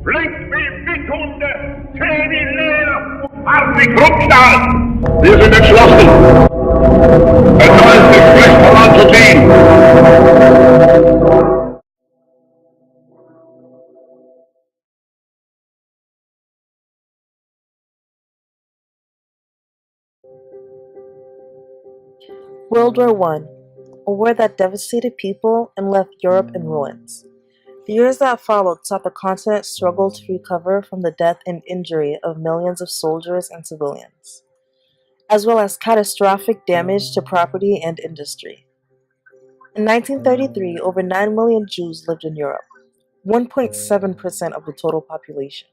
Blinkt wie Witthunde, zählen die Lehre, hartlich Rückstahl. Wir sind entschlossen, es heißt, die Pflicht voranzuziehen. World War I, a war that devastated people and left Europe in ruins. The years that followed saw the continent struggle to recover from the death and injury of millions of soldiers and civilians, as well as catastrophic damage to property and industry. In 1933, over 9 million Jews lived in Europe, 1.7% of the total population,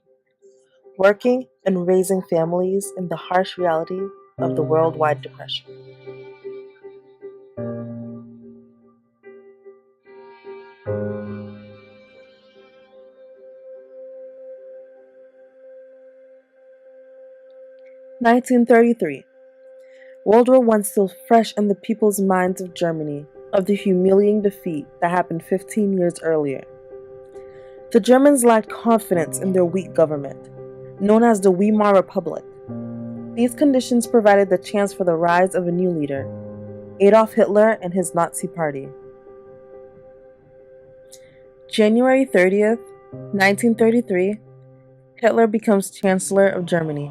working and raising families in the harsh reality of the worldwide depression. 1933. World War I still fresh in the people's minds of Germany, of the humiliating defeat that happened 15 years earlier. The Germans lacked confidence in their weak government, known as the Weimar Republic. These conditions provided the chance for the rise of a new leader, Adolf Hitler and his Nazi Party. January 30th, 1933, Hitler becomes Chancellor of Germany.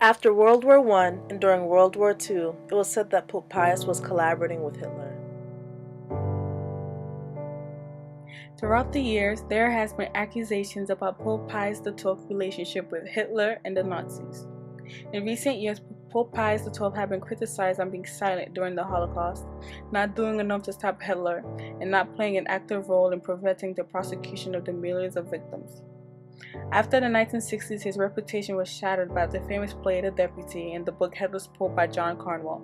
After World War I and during World War II, it was said that Pope Pius was collaborating with Hitler. Throughout the years, there has been accusations about Pope Pius XII's relationship with Hitler and the Nazis. In recent years, Pope Pius XII had been criticized on being silent during the Holocaust, not doing enough to stop Hitler, and not playing an active role in preventing the prosecution of the millions of victims. After the 1960s, his reputation was shattered by the famous play The Deputy and the book Hitler's Pope by John Cornwell,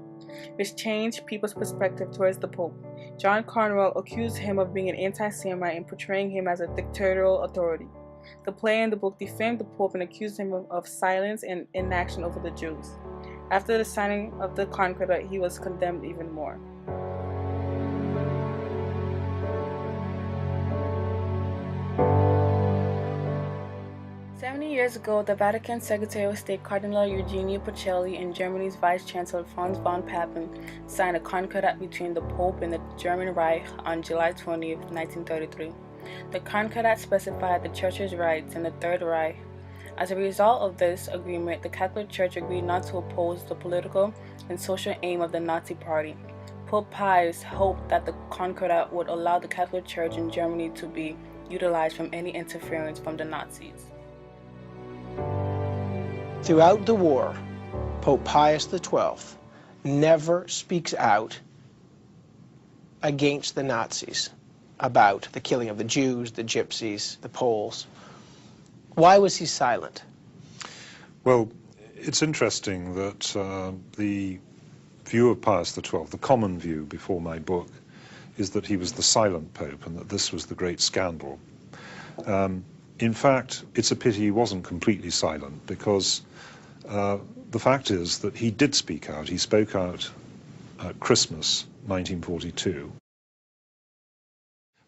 which changed people's perspective towards the Pope. John Cornwell accused him of being an anti-Semite and portraying him as a dictatorial authority. The play and the book defamed the Pope and accused him of silence and inaction over the Jews. After the signing of the Concordat, he was condemned even more. Years ago, the Vatican Secretary of State Cardinal Eugenio Pacelli and Germany's Vice Chancellor Franz von Papen signed a concordat between the Pope and the German Reich on July 20, 1933. The concordat specified the Church's rights in the Third Reich. As a result of this agreement, the Catholic Church agreed not to oppose the political and social aim of the Nazi Party. Pope Pius hoped that the concordat would allow the Catholic Church in Germany to be utilized from any interference from the Nazis. Throughout the war, Pope Pius XII never speaks out against the Nazis, about the killing of the Jews, the Gypsies, the Poles. Why was he silent? Well, it's interesting that the view of Pius XII, the common view before my book, is that he was the silent Pope and that this was the great scandal. In fact, it's a pity he wasn't completely silent, because the fact is that he did speak out. He spoke out at Christmas 1942.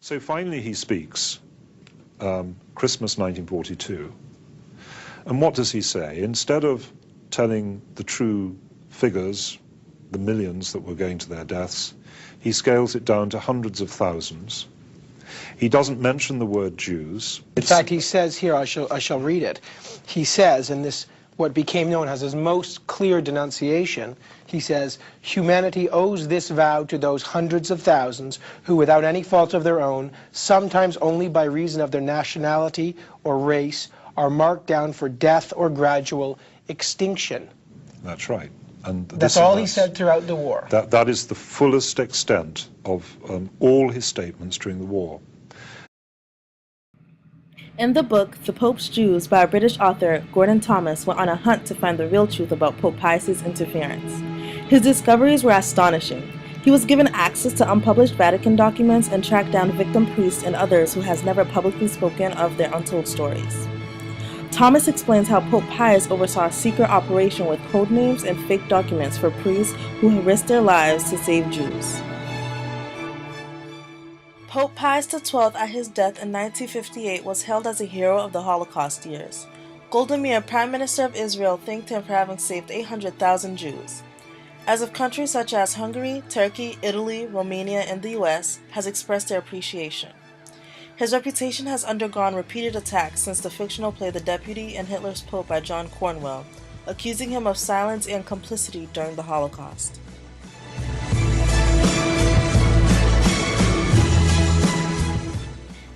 So finally he speaks, Christmas 1942. And what does he say? Instead of telling the true figures, the millions that were going to their deaths, he scales it down to hundreds of thousands. He doesn't mention the word Jews. In fact, he says here, I shall read it. He says in this, what became known as his most clear denunciation, he says, "Humanity owes this vow to those hundreds of thousands who, without any fault of their own, sometimes only by reason of their nationality or race, are marked down for death or gradual extinction." That's right. And that's all he said throughout the war. That is the fullest extent of all his statements during the war. In the book, The Pope's Jews, by a British author, Gordon Thomas went on a hunt to find the real truth about Pope Pius's interference. His discoveries were astonishing. He was given access to unpublished Vatican documents and tracked down victim priests and others who has never publicly spoken of their untold stories. Thomas explains how Pope Pius oversaw a secret operation with code names and fake documents for priests who had risked their lives to save Jews. Pope Pius XII at his death in 1958 was hailed as a hero of the Holocaust years. Golda Meir, Prime Minister of Israel, thanked him for having saved 800,000 Jews. As of countries such as Hungary, Turkey, Italy, Romania, and the US has expressed their appreciation. His reputation has undergone repeated attacks since the fictional play The Deputy and Hitler's Pope by John Cornwell, accusing him of silence and complicity during the Holocaust.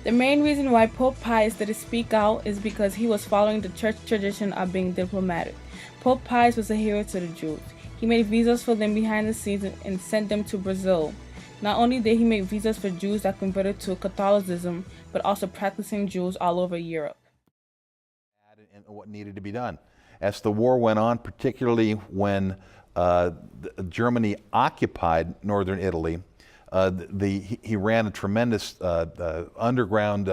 The main reason why Pope Pius didn't speak out is because he was following the church tradition of being diplomatic. Pope Pius was a hero to the Jews. He made visas for them behind the scenes and sent them to Brazil. Not only did he make visas for Jews that converted to Catholicism, but also practicing Jews all over Europe. And what needed to be done. As the war went on, particularly when Germany occupied northern Italy, he ran a tremendous underground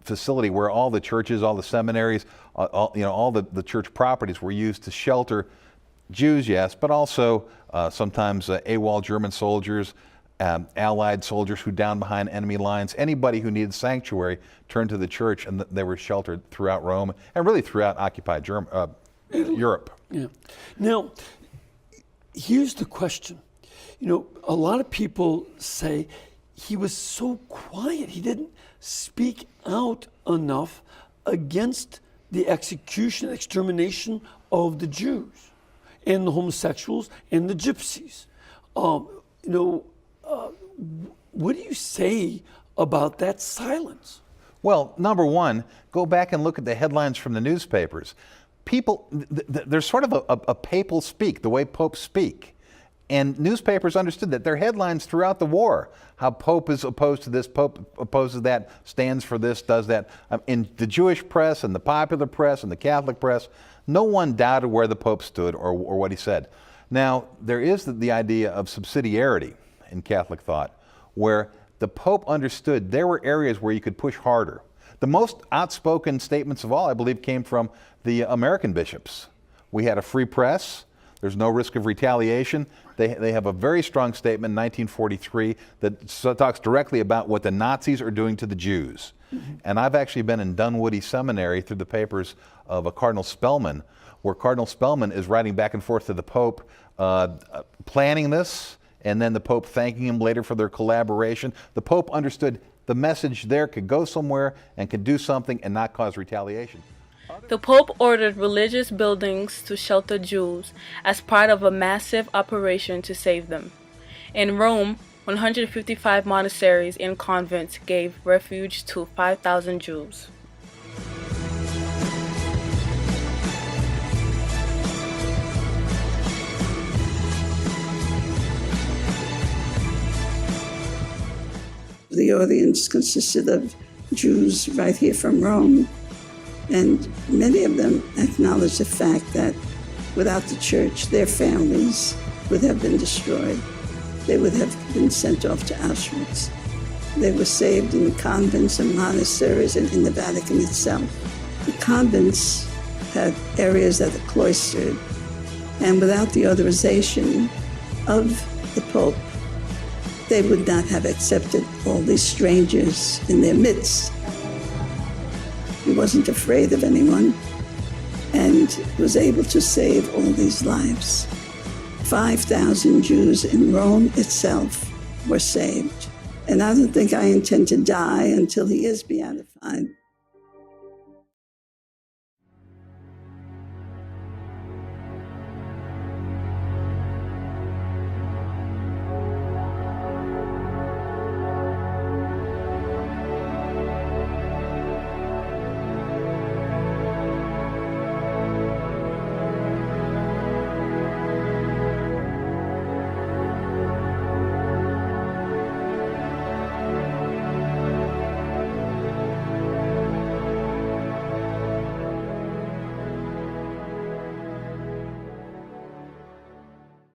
facility where all the churches, all the seminaries, all the church properties were used to shelter Jews, yes, but also sometimes AWOL German soldiers, Allied soldiers who down behind enemy lines. Anybody who needed sanctuary turned to the church, and they were sheltered throughout Rome and really throughout occupied Europe. Yeah. Now, here's the question. A lot of people say he was so quiet. He didn't speak out enough against the extermination of the Jews and the homosexuals and the gypsies. What do you say about that silence? Well, number one, go back and look at the headlines from the newspapers. People, there's sort of a papal speak, the way popes speak. And newspapers understood that. Their headlines throughout the war, how Pope is opposed to this, Pope opposes that, stands for this, does that. In the Jewish press and the popular press and the Catholic press, no one doubted where the Pope stood or what he said. Now, there is the idea of subsidiarity in Catholic thought, where the Pope understood there were areas where you could push harder. The most outspoken statements of all, I believe, came from the American bishops. We had a free press. There's no risk of retaliation. They have a very strong statement in 1943 that talks directly about what the Nazis are doing to the Jews. Mm-hmm. And I've actually been in Dunwoody Seminary through the papers of a Cardinal Spellman, where Cardinal Spellman is writing back and forth to the Pope, planning this, and then the Pope thanking him later for their collaboration. The Pope understood the message there could go somewhere and could do something and not cause retaliation. The Pope ordered religious buildings to shelter Jews as part of a massive operation to save them. In Rome, 155 monasteries and convents gave refuge to 5,000 Jews. The audience consisted of Jews right here from Rome, and many of them acknowledged the fact that without the church, their families would have been destroyed. They would have been sent off to Auschwitz. They were saved in the convents and monasteries and in the Vatican itself. The convents had areas that are cloistered, and without the authorization of the Pope, they would not have accepted all these strangers in their midst. He wasn't afraid of anyone and was able to save all these lives. 5,000 Jews in Rome itself were saved. And I don't think I intend to die until he is beatified.